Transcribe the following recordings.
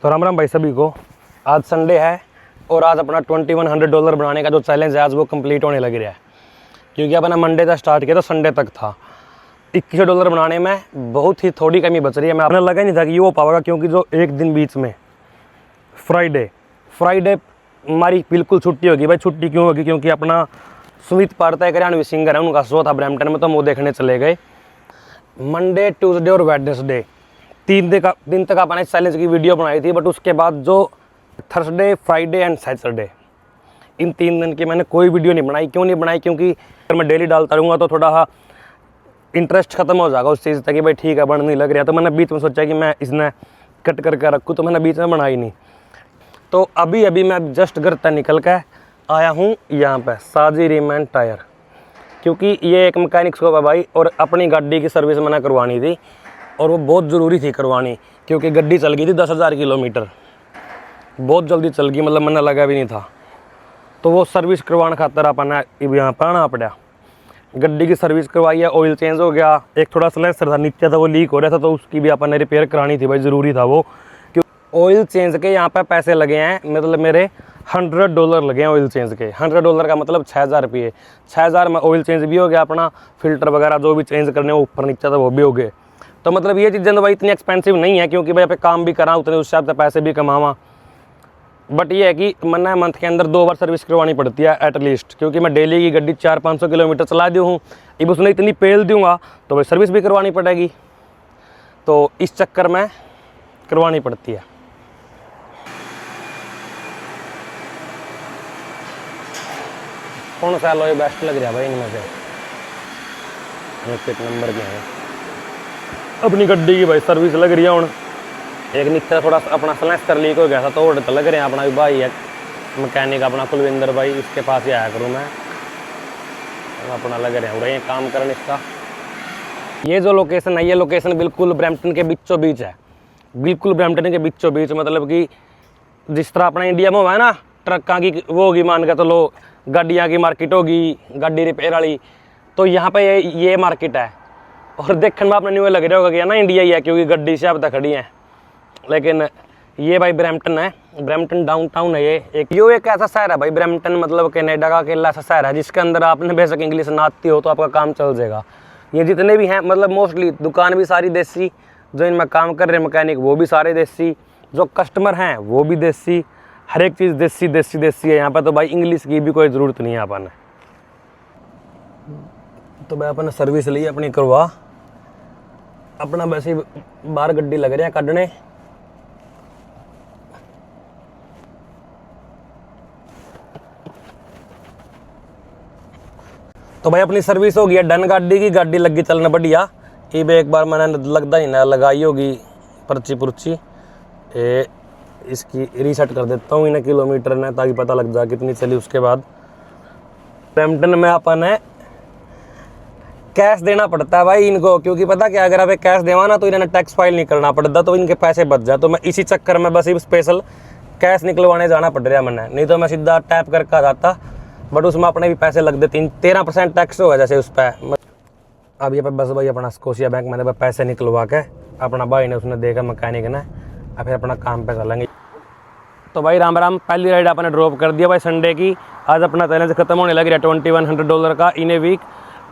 तो राम राम भाई सभी को। आज संडे है और आज अपना $2100 बनाने का जो चैलेंज है आज वो कंप्लीट होने लग रहा है, क्योंकि अपना मंडे तक स्टार्ट किया तो संडे तक था। $2100 बनाने में बहुत ही थोड़ी कमी बच रही है। मैं अपने लगा ही नहीं था कि ये हो पाएगा, क्योंकि जो एक दिन बीच में फ्राइडे हमारी बिल्कुल छुट्टी होगी। भाई छुट्टी क्यों होगी? क्योंकि अपना सुमित पार्ता एक हरियाणवी सिंगर है, उनका शो था ब्रैम्पटन में, तो हम वो देखने चले गए। मंडे, ट्यूसडे और वेडनेसडे 3 दिन तक अपने चैलेंज की वीडियो बनाई थी, बट उसके बाद जो थर्सडे, फ्राइडे एंड सैटरडे, इन 3 दिन की मैंने कोई वीडियो नहीं बनाई। क्यों नहीं बनाई? क्योंकि अगर मैं डेली डालता रहूँगा तो थोड़ा इंटरेस्ट खत्म हो जाएगा उस चीज़ तक कि भाई ठीक है बन नहीं लग रहा। तो मैंने बीच में सोचा कि मैं इसने कट करके रखूँ, तो मैंने बीच में बनाई नहीं। तो अभी मैं जस्ट घर तक निकल के आया हूँ यहाँ पे साजी रिम एंड टायर, क्योंकि ये एक मैकेनिक शॉप है भाई, और अपनी गाड़ी की सर्विस मैंने करवानी थी और वो बहुत ज़रूरी थी करवानी, क्योंकि गाड़ी चल गई थी 10,000 किलोमीटर, बहुत जल्दी चल गई, मतलब मैंने लगा भी नहीं था। तो वो सर्विस करवाने खातर अपना यहाँ पर आना पड़ा। गाड़ी की सर्विस करवाई है, ऑयल चेंज हो गया, एक थोड़ा सिलेंसर था नीचे था वो लीक हो रहा था, तो उसकी भी अपन ने रिपेयर करानी थी भाई, ज़रूरी था वो। क्यों ऑयल चेंज के यहाँ पे पैसे लगे हैं, मतलब मेरे $100 लगे हैं ऑयल चेंज के। $100 का मतलब 6,000 रुपये। 6,000 में ऑयल चेंज भी हो गया, अपना फिल्टर वगैरह जो भी चेंज करने ऊपर नीचे था वो भी हो गए। तो मतलब ये चीज़ें तो भाई इतनी एक्सपेंसिव नहीं है, क्योंकि भाई पे काम भी करा उतने उस हिसाब से पैसे भी कमावा। बट ये है कि मैंने मंथ के अंदर 2 बार सर्विस करवानी पड़ती है एटलीस्ट, क्योंकि मैं डेली की गाड़ी 400-500 किलोमीटर चला दी हूँ। अब उसने इतनी पेल दूँगा तो भाई सर्विस भी करवानी पड़ेगी, तो इस चक्कर में करवानी पड़ती है। कौन सा अलॉय बेस्ट लग रहा है भाई इनमें से? कितने नंबर के हैं अपनी गड्डी की भाई सर्विस लग रही है। हूँ एक नीचे थोड़ा अपना सिलेंसर लीक हो गया था, तो तो लग रहे हैं अपना भी भाई है मैकेनिक अपना कुलविंदर भाई, इसके पास ही आया करूँ मैं। अपना लग रहे हैं उधर काम करने इसका। ये जो लोकेशन है, ये लोकेशन बिल्कुल ब्रैम्पटन के बीचों बीच है, बिल्कुल ब्रैम्पटन के बीचों बीच। मतलब कि जिस तरह अपना इंडिया में हुआ है ना, ट्रकों की वो होगी, मान के चलो गाड़ियाँ की मार्केट होगी, गाड़ी रिपेयर वाली, तो यहाँ पे ये मार्केट है। और देखने में आपने न्यू लग रहा होगा कि ना इंडिया ही है, क्योंकि गड्डी से अब तक खड़ी है, लेकिन ये भाई ब्रैम्पटन है। ब्रैम्पटन डाउनटाउन है ये एक ऐसा शहर है भाई, ब्रैम्पटन मतलब कनाडा का अकेला ऐसा शहर है जिसके अंदर आपने बेशक इंग्लिश ना आती हो तो आपका काम चल जाएगा। ये जितने भी हैं मतलब मोस्टली दुकान भी सारी देसी, जो इनमें काम कर रहे हैं मैकेनिक वो भी सारे देसी, जो कस्टमर हैं वो भी देसी, हर एक चीज़ देसी है यहाँ पर। तो भाई इंग्लिश की भी कोई ज़रूरत नहीं है अपन। तो भाई अपन सर्विस ली अपनी करवा, अपना वैसे बाहर गड्डी लग रही है कढ़ने। तो भाई अपनी सर्विस हो गई है डन, गाड़ी की गाड़ी लगी चलना बढ़िया। ये भी एक बार मैंने लगता ही ना लगाई होगी पर्ची इसकी रीसेट कर देता हूँ इन्हें किलोमीटर ने, ताकि पता लग जाए कितनी चली। उसके बाद ब्रैम्पटन में अपन है कैश देना पड़ता है भाई इनको, क्योंकि पता क्या, अगर आप कैश देवा ना तो इन्हें टैक्स फाइल नहीं करना पड़ता, तो इनके पैसे बच जाए। तो मैं इसी चक्कर में बस स्पेशल कैश निकलवाने जाना पड़ रहा है मैंने, नहीं तो मैं सीधा टैप करके आ जाता। बट उसमें अपने भी पैसे लग देते, 13% टैक्स होगा जैसे उस पर। अब ये बस भाई अपना स्कोशिया बैंक मैंने पैसे निकलवा के अपना भाई ने उसने देखा मैकेनिक ने, और फिर अपना काम पे चलेंगे। तो भाई राम राम, पहली राइड आपने ड्रॉप कर दिया भाई संडे की। आज अपना चैलेंज खत्म होने लग रहा है $2100 का इन ए वीक।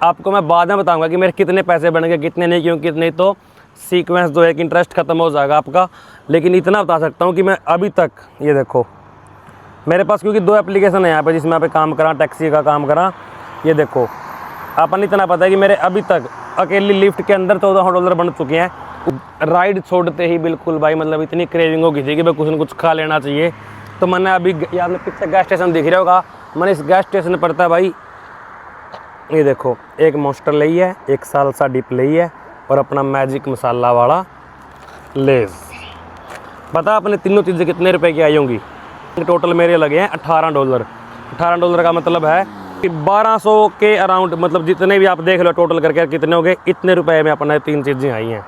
आपको मैं बाद में बताऊंगा कि मेरे कितने पैसे बन गए, कितने नहीं, क्योंकि नहीं तो सीक्वेंस जो है कि इंटरेस्ट खत्म हो जाएगा आपका। लेकिन इतना बता सकता हूँ कि मैं अभी तक, ये देखो मेरे पास, क्योंकि 2 एप्लीकेशन है यहाँ पे जिसमें पे काम करा, टैक्सी का काम करा। ये देखो अपन इतना पता है कि मेरे अभी तक अकेली लिफ्ट के अंदर $1400 बन चुके हैं। राइड छोड़ते ही बिल्कुल भाई मतलब इतनी क्रेविंग हो गई थी कि भाई कुछ न कुछ खा लेना चाहिए। तो मैंने अभी यहाँ में पीछे गैस स्टेशन दिख रहा होगा, मैंने इस गैस स्टेशन पर था भाई, ये देखो एक मॉन्स्टर ली है, एक सालसा डिप ली है, और अपना मैजिक मसाला वाला लेज। पता अपने तीनों चीज़ें कितने रुपए की आई होंगी? टोटल मेरे लगे हैं $18। $18 का मतलब है कि 1200 के अराउंड, मतलब जितने भी आप देख लो टोटल करके कितने हो गए, इतने रुपए में अपने 3 चीज़ें आई हैं।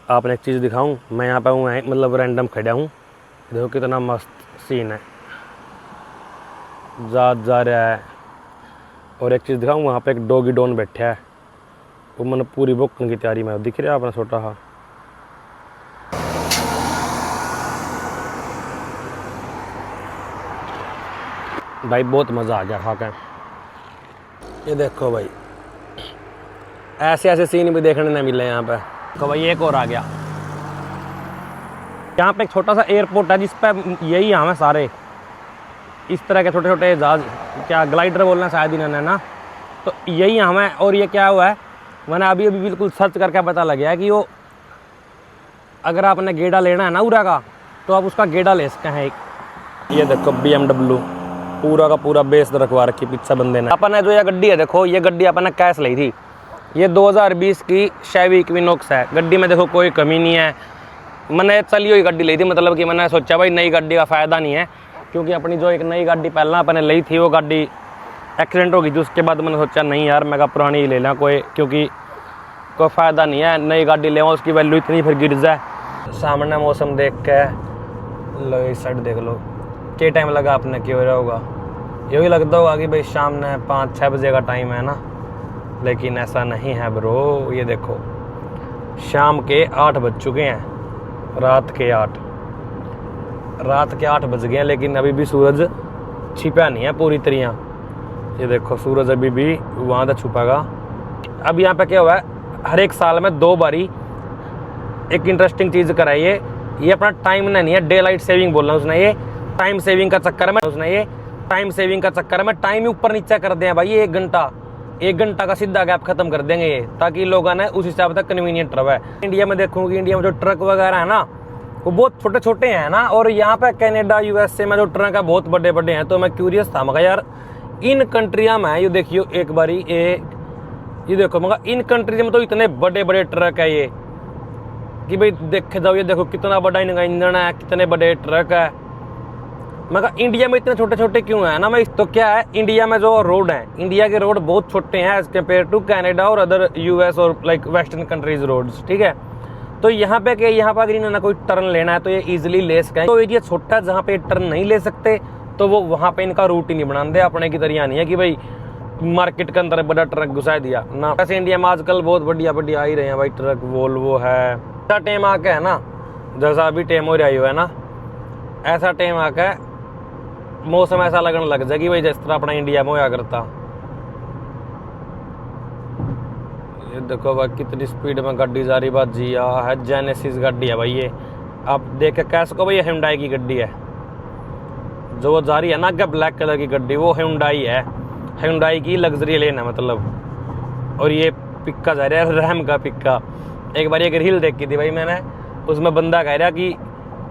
आपने एक चीज़ दिखाऊं, मैं यहाँ पे हूँ मतलब रैंडम खड़ा हूँ, देखो कितना मस्त सीन है, जा रहा है। और एक चीज़ दिखाऊँ, वहाँ पे एक डॉगी डॉन बैठा है, वो मैंने पूरी बुक की तैयारी में दिख रहा है अपना छोटा हाँ। भाई बहुत मज़ा आ गया खा के। ये देखो भाई, ऐसे ऐसे सीन भी देखने नहीं मिले यहाँ पे। तो भाई एक और आ गया। यहाँ पे एक छोटा सा एयरपोर्ट है जिस पर यही हम है सारे, इस तरह के छोटे छोटे जहाज, क्या ग्लाइडर बोलना शायद इन्होंने ना, तो यही हम है। और ये क्या हुआ है, मैंने अभी बिल्कुल सर्च करके पता लग गया कि वो अगर आपने गेड़ा लेना है ना उरा का, तो आप उसका गेड़ा ले सकते हैं एक। ये देखो BMW पूरा का पूरा बेस रखवा रखी पीछे बंदे ने। अपन ने जो ये गड्डी है, देखो ये गड्डी अपन ने कैश ली थी। ये 2020 की शेवी इक्विनॉक्स है। गड्डी में देखो कोई कमी नहीं है। मैंने चली हुई गड्डी ली थी, मतलब कि मैंने सोचा भाई नई गड्डी का फ़ायदा नहीं है, क्योंकि अपनी जो एक नई गाड़ी पहला अपने ली थी वो गाड़ी एक्सीडेंट हो गई थी। उसके बाद मैंने सोचा नहीं यार, मैं पुरानी ही ले लें कोई, क्योंकि कोई फ़ायदा नहीं है नई गाड़ी ले, उसकी वैल्यू इतनी फिर गिर जाए। सामने मौसम देख के लो, इस साइड देख लो, क्या टाइम लगा आपने, क्यों रहा होगा, यही लगता होगा कि भाई शाम ने 5-6 बजे का टाइम है ना, लेकिन ऐसा नहीं है ब्रो। ये देखो शाम के 8 बज चुके हैं, रात के 8 बज गए हैं, लेकिन अभी भी सूरज छिपा नहीं है पूरी तरह। ये देखो सूरज अभी भी वहाँ तक छुपागा। अब यहाँ पे क्या हुआ है, हर एक साल में 2 बारी एक इंटरेस्टिंग चीज़ कराई है। ये अपना टाइम नहीं है, डे लाइट सेविंग बोलना उसने, ये टाइम सेविंग का चक्कर में टाइम ही ऊपर नीचे कर दें भाई। 1 घंटा का सीधा गैप खत्म कर देंगे ये, ताकि लोगों ने उस हिसाब से कन्वीनियंट रहे। इंडिया में देखूँ कि इंडिया में जो ट्रक वगैरह है ना, वो बहुत छोटे छोटे हैं ना, और यहाँ पे कनाडा USA में जो ट्रक है बहुत बड़े बड़े हैं। तो मैं क्यूरियस था, मगर यार इन कंट्रिया में ये देखियो एक बारी ये देखो, मगर इन कंट्रीज में तो इतने बड़े बड़े ट्रक है ये कि भाई देखे जाओ। ये देखो कितना बड़ा इनका इंजन है, कितने बड़े ट्रक है, मगर इंडिया में इतने छोटे छोटे क्यों है ना। मैं तो क्या है, इंडिया में जो रोड है, इंडिया के रोड बहुत छोटे हैं एज कम्पेयर टू कनाडा और अदर US और लाइक वेस्टर्न कंट्रीज रोड्स, ठीक है। तो यहाँ पे क्या, यहाँ पर अगर इन्होंने कोई टर्न लेना है तो ये इजीली ले सकें। तो एरिया छोटा है जहाँ पे टर्न नहीं ले सकते, तो वो वहाँ पे इनका रूट ही नहीं बनाते। अपने की तरह नहीं है कि भाई मार्केट के अंदर बड़ा ट्रक घुसा दिया ना। वैसे इंडिया में आजकल बहुत बढ़िया बढ़िया आ ही रहे हैं भाई ट्रक, वोल्वो है। ऐसा टेम आके है ना, जैसा अभी टेम हो रहा है ना, ऐसा टेम आके मौसम ऐसा लगने लग जाए कि भाई जिस तरह अपना इंडिया में होया करता। ये देखो भाई कितनी स्पीड में गाड़ी जा रही, बात जी है जेनेसिस गाड़ी है भाई। ये आप देख के कह सको भाई ये हुंडई की गाड़ी है। जो वो जा रही है ना क्या ब्लैक कलर की गाड़ी, वो हुंडई है, हुंडई की लग्जरी लेन है मतलब। और ये पिक्का जा रहा है, रैम का पिक्का। एक बार एक रील देखी थी भाई मैंने, उसमें बंदा कह रहा कि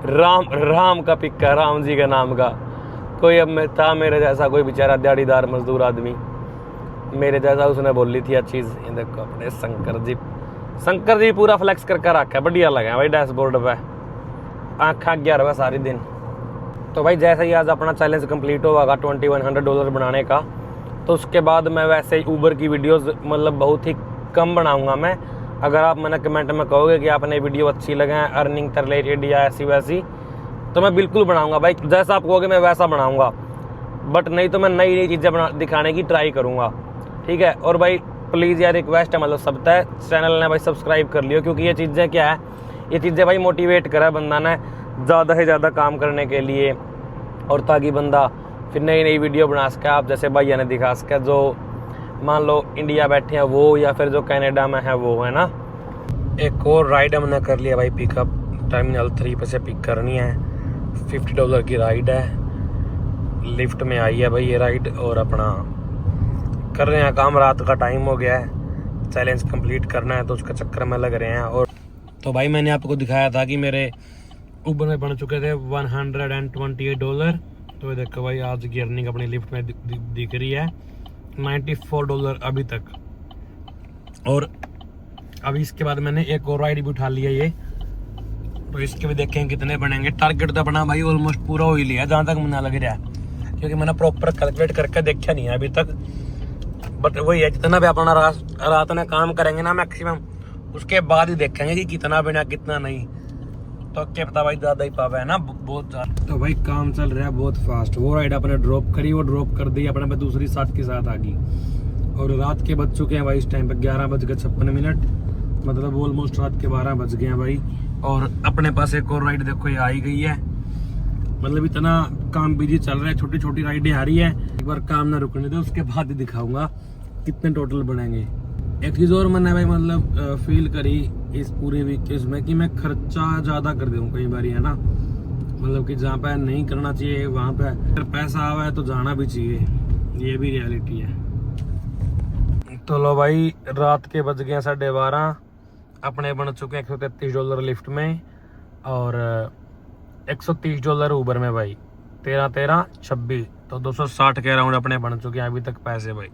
राम का पिक्का, राम जी के नाम का। कोई अब मैं था मेरे जैसा कोई बेचारा दिहाड़ीदार मजदूर आदमी मेरे जैसा, उसने बोली थी अच्छी चीज़। ये देखो अपने शंकर जी पूरा फ्लैक्स करके रखा है, बढ़िया लगा भाई डैशबोर्ड पे, आँखा 11 सारी दिन। तो भाई जैसे ही आज अपना चैलेंज कंप्लीट होगा $2100 बनाने का, तो उसके बाद मैं वैसे ही ऊबर की वीडियोस मतलब बहुत ही कम बनाऊंगा मैं। अगर आप मैंने कमेंट में कहोगे कि आपने वीडियो अच्छी लगे हैं अर्निंग से रिलेटेड या ऐसी वैसी, तो मैं बिल्कुल बनाऊंगा भाई, जैसा आप कहोगे मैं वैसा बनाऊंगा। बट नहीं तो मैं नई नई चीज़ें दिखाने की ट्राई करूँगा, ठीक है। और भाई प्लीज़ यार रिक्वेस्ट है, मतलब सब तय चैनल ने भाई सब्सक्राइब कर लियो, क्योंकि ये चीज़ें क्या है, ये चीज़ें भाई मोटिवेट करे बंदा ने ज़्यादा से ज़्यादा काम करने के लिए, और ताकि बंदा फिर नई नई वीडियो बना सके। आप जैसे भैया ने दिखा सके, जो मान लो इंडिया बैठे हैं वो, या फिर जो कनाडा में है वो, है ना। एक और राइड हमने कर लिया भाई, पिकअप टर्मिनल 3 पे से पिक करनी है। $50 की राइड है, लिफ्ट में आई है भाई ये राइड। और अपना कर रहे हैं काम, रात का टाइम हो गया है, चैलेंज कंप्लीट करना है तो उसका चक्कर में लग रहे हैं। और तो भाई मैंने आपको दिखाया था कि मेरे ऊबर में बन चुके थे $128। तो ये देखो भाई आज की अर्निंग अपनी लिफ्ट में दिख रही है $94 अभी तक। और अभी इसके बाद मैंने एक और राइड भी उठा लिया ये, तो इसके भी देखें कितने बनेंगे। टारगेट तो अपना भाई ऑलमोस्ट पूरा हो ही लिया जहाँ तक मुझे लग रहा है, क्योंकि मैंने प्रॉपर कैलकुलेट करके देखा नहीं है अभी तक। बट वही है, जितना भी अपना रात में काम करेंगे ना मैक्सिमम, उसके बाद ही देखेंगे कि कितना बना कितना नहीं। तो क्या पता भाई ज़्यादा ही पावे है ना, बहुत ज़्यादा। तो भाई काम चल रहा है बहुत फास्ट। वो राइड अपने ड्रॉप करी, वो ड्रॉप कर दी अपने पे, दूसरी साथ के साथ आ गई। और रात के बज चुके हैं भाई इस टाइम पे 11:56, मतलब ऑलमोस्ट रात के 12 बज गए हैं भाई। और अपने पास एक और राइड देखो ये आई गई है, मतलब इतना काम बिजी चल रहा है, छोटी छोटी राइडें आ रही है, एक बार काम ना रुकने दो, उसके बाद ही दिखाऊंगा कितने टोटल बनेंगे। एक चीज़ और मैंने भाई मतलब फील करी इस पूरे वीक के इसमें कि मैं खर्चा ज़्यादा कर दूँ कई बार, है ना, मतलब कि जहाँ पे नहीं करना चाहिए वहाँ पे अगर पैसा आवा है तो जाना भी चाहिए, ये भी रियलिटी है। तो लो भाई, रात के बज गए $12:30, अपने बन चुके हैं $133 लिफ्ट में और $130 ऊबर में भाई, 13 13 26, तो 260 के अराउंड अपने बन चुके हैं अभी तक पैसे भाई।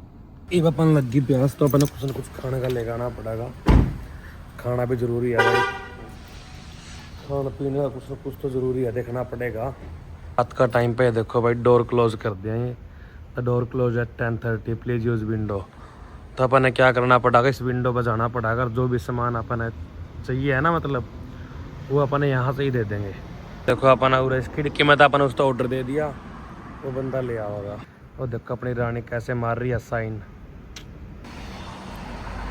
अब अपन लगी प्यास तो अपन कुछ न कुछ खाने का लेकर आना पड़ेगा, खाना भी जरूरी है भाई, खाने पीने का कुछ न कुछ तो जरूरी है, देखना पड़ेगा। रात का टाइम पे देखो भाई, डोर क्लोज कर दिया ये, the door close eight 10:30, please use window. तो अपन ने क्या करना पड़ेगा, इस विंडो पर जाना पड़ेगा, जो भी सामान अपन चाहिए है ना, मतलब वो अपन यहाँ से ही दे देंगे। देखो अपन और इसकी कीमत अपन उसको ऑर्डर दे दिया, वो बंदा ले आएगा। और देखो अपनी रानी कैसे मार रही है साइन।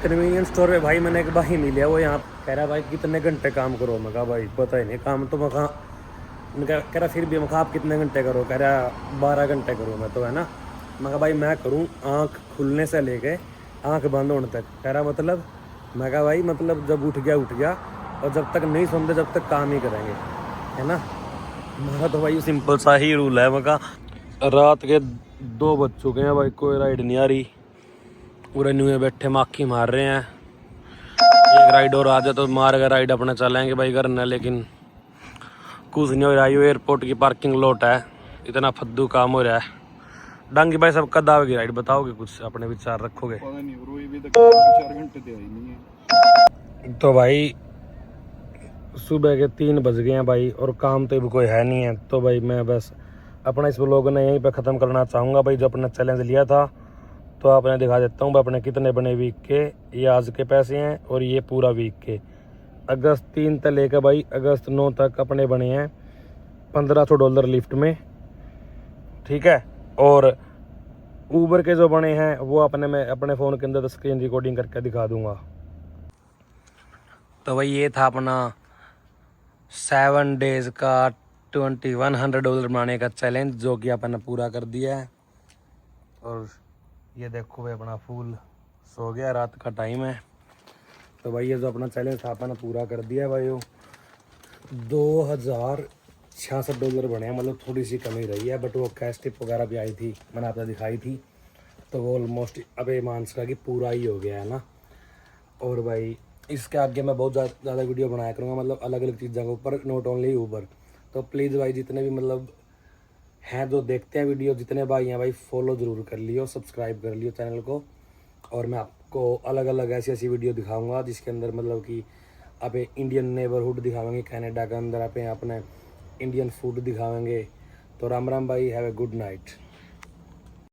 कन्वीनियंस स्टोर पे भाई मैंने एक भाई मिला, वो यहाँ कह रहा भाई कितने घंटे काम करो, मैं कहा भाई पता ही नहीं, काम तो मैं कह रहा फिर भी मैं कहा आप कितने घंटे करो, कह रहा 12 घंटे करूँ मैं तो, है ना। मैं कहा भाई मैं करूँ आँख खुलने से लेके आँख बंद होने तक, कह रहा मतलब, मैं कहा भाई मतलब जब उठ गया, और जब तक नहीं सुनते जब तक काम ही करेंगे, है ना। मेरा तो भाई सिंपल सा ही रूल है। मैं कहा रात के 2 बज चुके हैं भाई, कोई राइड नहीं आ रही, पूरे न्यू बैठे माखी मार रहे हैं। एक राइड और आ जाए तो मार के राइड अपने चलेंगे भाई घर ने, लेकिन कुछ नहीं हो रहा है। एयरपोर्ट की पार्किंग लॉट है, इतना फद्दू काम हो रहा है। डांगी भाई सब कद आओगी राइड, बताओगे कुछ अपने विचार रखोगे? तो भाई सुबह के 3 बज गए हैं भाई, और काम तो अब कोई है नहीं है, तो भाई मैं बस अपना इस व्लॉग ने यहीं पे ख़त्म करना चाहूँगा भाई। जो अपना चैलेंज लिया था तो आपने दिखा देता हूँ अपने कितने बने वीक के, ये आज के पैसे हैं और ये पूरा वीक के। अगस्त 3 तक लेकर भाई अगस्त 9 तक अपने बने हैं $1500 लिफ्ट में, ठीक है। और ऊबर के जो बने हैं वो अपने मैं अपने फ़ोन के अंदर स्क्रीन रिकॉर्डिंग करके दिखा दूँगा। तो भाई ये था अपना 7 डेज़ का $2100 बनाने का चैलेंज, जो कि अपन ने पूरा कर दिया है। और ये देखो भाई अपना फूल सो गया, रात का टाइम है। तो भाई ये जो अपना चैलेंज था अपन ने पूरा कर दिया है भाई। वो $2066 बने हैं, मतलब थोड़ी सी कमी रही है, बट वो कैश टिप वगैरह भी आई थी, मैंने आपको दिखाई थी, तो वो ऑलमोस्ट अबे मानस का कि पूरा ही हो गया है ना। और भाई इसके आगे मैं बहुत ज़्यादा वीडियो बनाया करूँगा, मतलब अलग अलग चीज़ों के ऊपर, नॉट ओनली ऊबर। तो प्लीज़ भाई जितने भी मतलब हैं जो देखते हैं वीडियो, जितने भाई हैं भाई, फॉलो ज़रूर कर लियो, सब्सक्राइब कर लियो चैनल को। और मैं आपको अलग अलग ऐसी ऐसी वीडियो दिखाऊंगा जिसके अंदर मतलब कि आप इंडियन नेबरहुड दिखावेंगे, कनाडा के अंदर आप अपने इंडियन फूड दिखावेंगे। तो राम राम भाई, हैव ए गुड नाइट।